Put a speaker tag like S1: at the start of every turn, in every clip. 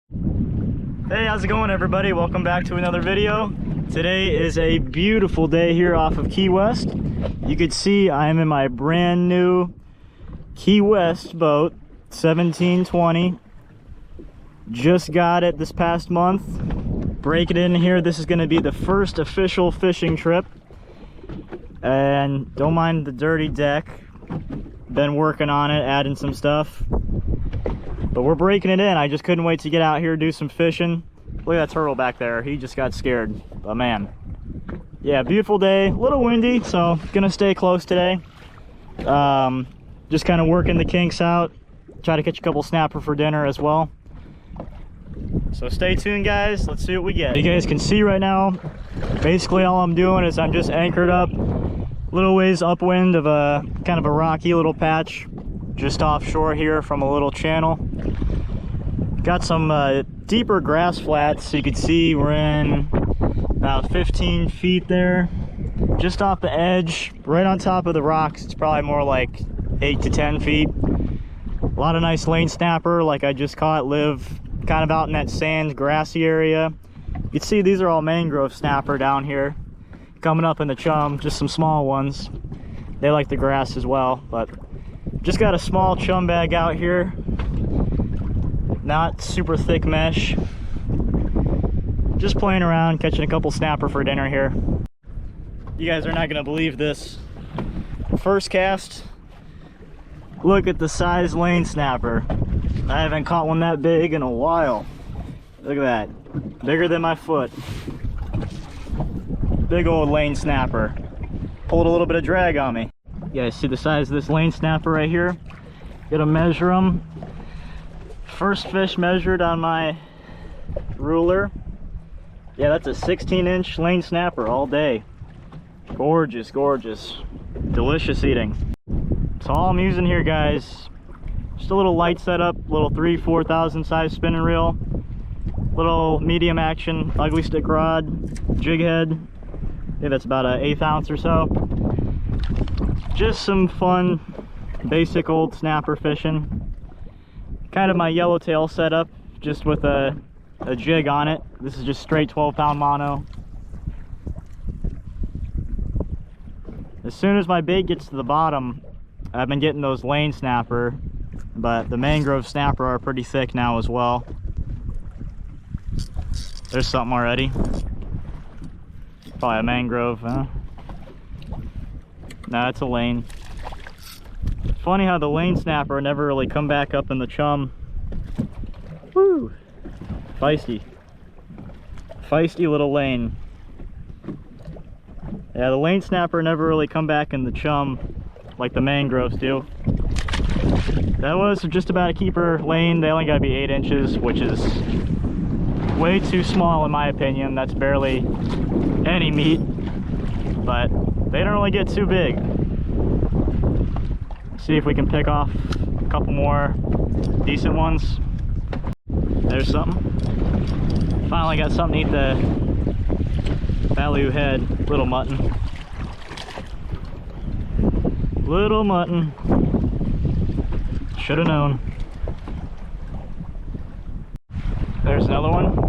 S1: Hey, how's it going, everybody? Welcome back to another video. Today is a beautiful day here off of Key West. You can see I am in my brand new Key West boat, 1720. Just got it this past month. Break it in here. This is going to be the first official fishing trip. And don't mind the dirty deck. Been working on it, adding some stuff. But we're breaking it in. I just couldn't wait to get out here, do some fishing. Look at that turtle back there. He just got scared. But man, yeah, beautiful day. A little windy, so gonna stay close today. Just kind of working the kinks out. Try to catch a couple snapper for dinner as well. So stay tuned, guys. Let's see what we get. You guys can see right now, basically all I'm doing is I'm just anchored up a little ways upwind of a kind of a rocky little patch just offshore here from a little channel. Got some deeper grass flats, so you can see we're in about 15 feet there, just off the edge, right on top of the rocks. It's probably more like 8 to 10 feet. A lot of nice lane snapper, like I just caught, live kind of out in that sand, grassy area. You can see these are all mangrove snapper down here, coming up in the chum, just some small ones. They like the grass as well, but just got a small chum bag out here. Not super thick mesh. Just playing around, catching a couple snapper for dinner here. You guys are not gonna believe this. First cast, look at the size lane snapper. I haven't caught one that big in a while. Look at that, bigger than my foot. Big old lane snapper. Pulled a little bit of drag on me. You guys see the size of this lane snapper right here? Gonna measure them. First fish measured on my ruler. Yeah, that's a 16-inch lane snapper all day. Gorgeous, gorgeous. Delicious eating. That's all I'm using here, guys. Just a little light setup, little 3-4,000 size spinning reel. Little medium action ugly stick rod, jig head. I think that's about an 1/8 ounce or so. Just some fun, basic old snapper fishing. Kind of my yellowtail setup, just with a jig on it. This is just straight 12-pound mono. As soon as my bait gets to the bottom, I've been getting those lane snapper, but the mangrove snapper are pretty thick now as well. There's something already. Probably a mangrove, huh? No, it's a lane. Funny how the lane snapper never really come back up in the chum. Woo! Feisty. Feisty little lane. Yeah, the lane snapper never really come back in the chum like the mangroves do. That was just about a keeper lane. They only gotta be 8 inches, which is way too small in my opinion. That's barely any meat, but they don't really get too big. See if we can pick off a couple more decent ones. There's something. Finally got something to eat the value head. Little mutton. Little mutton. Should have known. There's another one.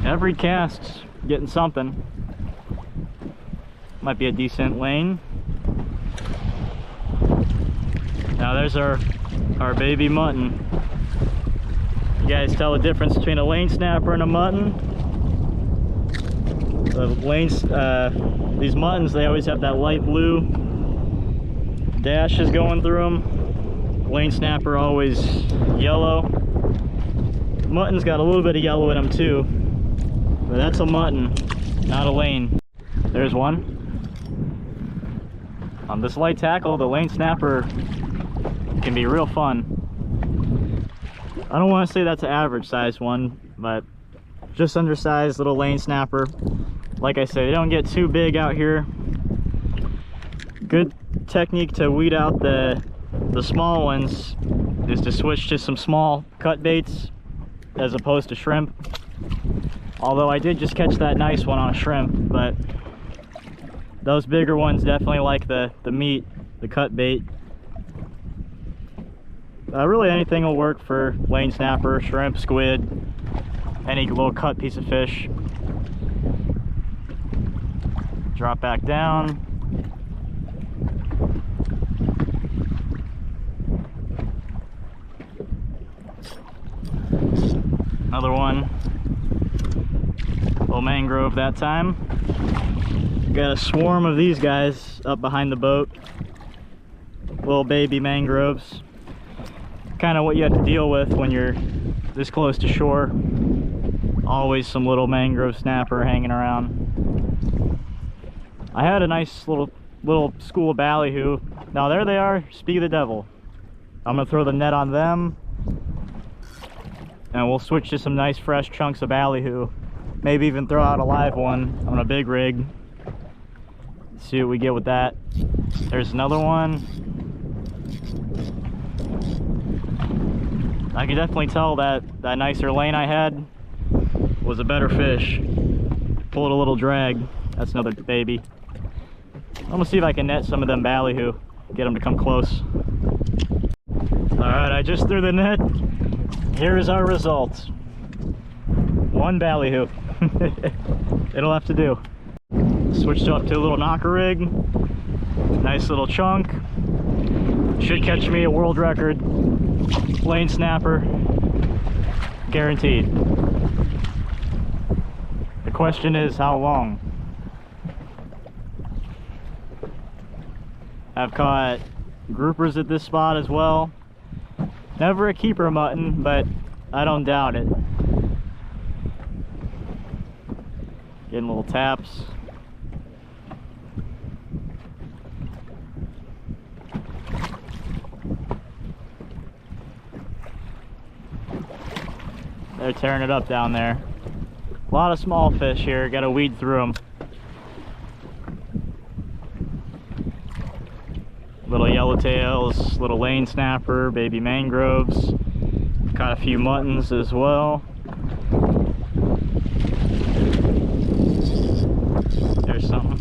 S1: Every cast getting something. Might be a decent lane. Now there's our baby mutton. You guys tell the difference between a lane snapper and a mutton? The lanes, these muttons, they always have that light blue dashes going through them. Lane snapper always yellow. Mutton's got a little bit of yellow in them too, but that's a mutton, not a lane. There's one. On this light tackle, the lane snapper can be real fun. I don't want to say that's an average size one, but just undersized little lane snapper. Like I say, they don't get too big out here. Good technique to weed out the small ones is to switch to some small cut baits as opposed to shrimp. Although I did just catch that nice one on a shrimp, but those bigger ones definitely like the meat, the cut bait. Really anything will work for lane snapper, shrimp, squid. any little cut piece of fish. Drop back down. Another one. Little mangrove that time. Got a swarm of these guys up behind the boat. Little baby mangroves. Kind of what you have to deal with when you're this close to shore. Always some little mangrove snapper hanging around. I had a nice little school of ballyhoo. Now there they are, speak of the devil. I'm gonna throw the net on them, and we'll switch to some nice fresh chunks of ballyhoo. Maybe even throw out a live one on a big rig. See what we get with that. There's another one. I can definitely tell that nicer lane I had was a better fish. Pulled a little drag. That's another baby. I'm gonna see if I can net some of them ballyhoo. Get them to come close. Alright, I just threw the net. Here's our result. One ballyhoo. It'll have to do. Switched up to a little knocker rig. Nice little chunk. Should catch me a world record lane snapper. Guaranteed. The question is, how long? I've caught groupers at this spot as well. Never a keeper mutton, but I don't doubt it. Getting little taps. They're tearing it up down there. A lot of small fish here, gotta weed through them. Little yellowtails, little lane snapper, baby mangroves. Caught a few muttons as well. There's something.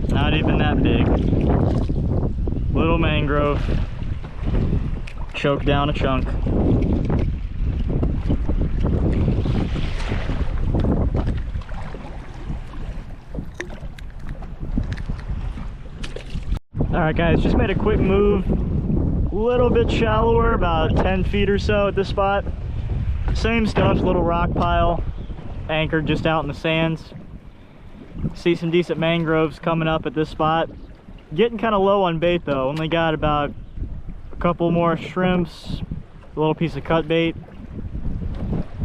S1: Not even that big. Little mangrove. Choke down a chunk. Alright guys, just made a quick move, a little bit shallower, about 10 feet or so at this spot. Same stuff, little rock pile, anchored just out in the sands. See some decent mangroves coming up at this spot. Getting kind of low on bait though, only got about a couple more shrimps, a little piece of cut bait.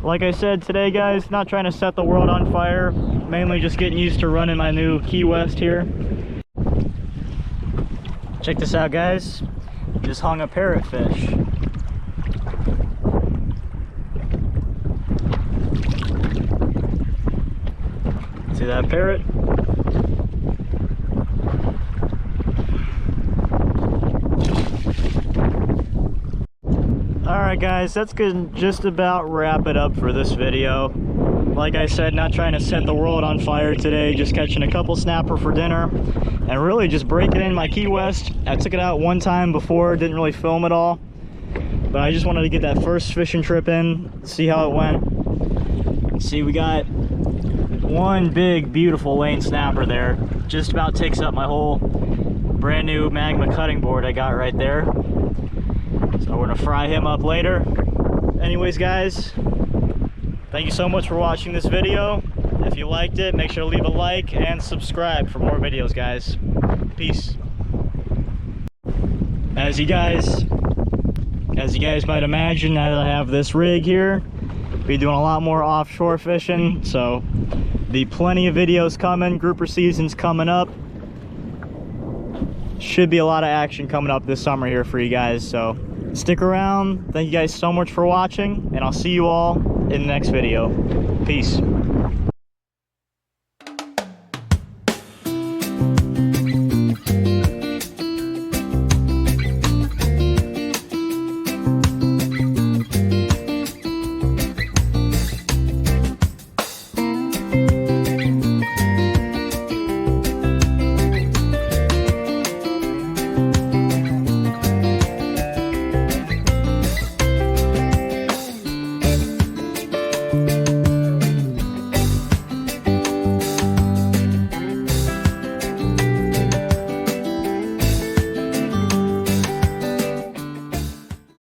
S1: Like I said today guys, not trying to set the world on fire, mainly just getting used to running my new Key West here. Check this out guys, just hung a parrotfish. See that parrot? Alright guys, that's gonna just about wrap it up for this video. Like I said, not trying to set the world on fire today, just catching a couple snapper for dinner. And really just breaking in my Key West. I took it out one time before, didn't really film it all. But I just wanted to get that first fishing trip in, see how it went. See, we got one big, beautiful lane snapper there. Just about takes up my whole brand new Magma cutting board I got right there. So we're gonna fry him up later. Anyways guys, thank you so much for watching this video. If you liked it, make sure to leave a like and subscribe for more videos, guys. Peace. As you guys might imagine, now that I have this rig here, be doing a lot more offshore fishing, so be plenty of videos coming. Grouper season's coming up. Should be a lot of action coming up this summer here for you guys, so stick around. Thank you guys so much for watching, and I'll see you all in the next video. Peace.
S2: you.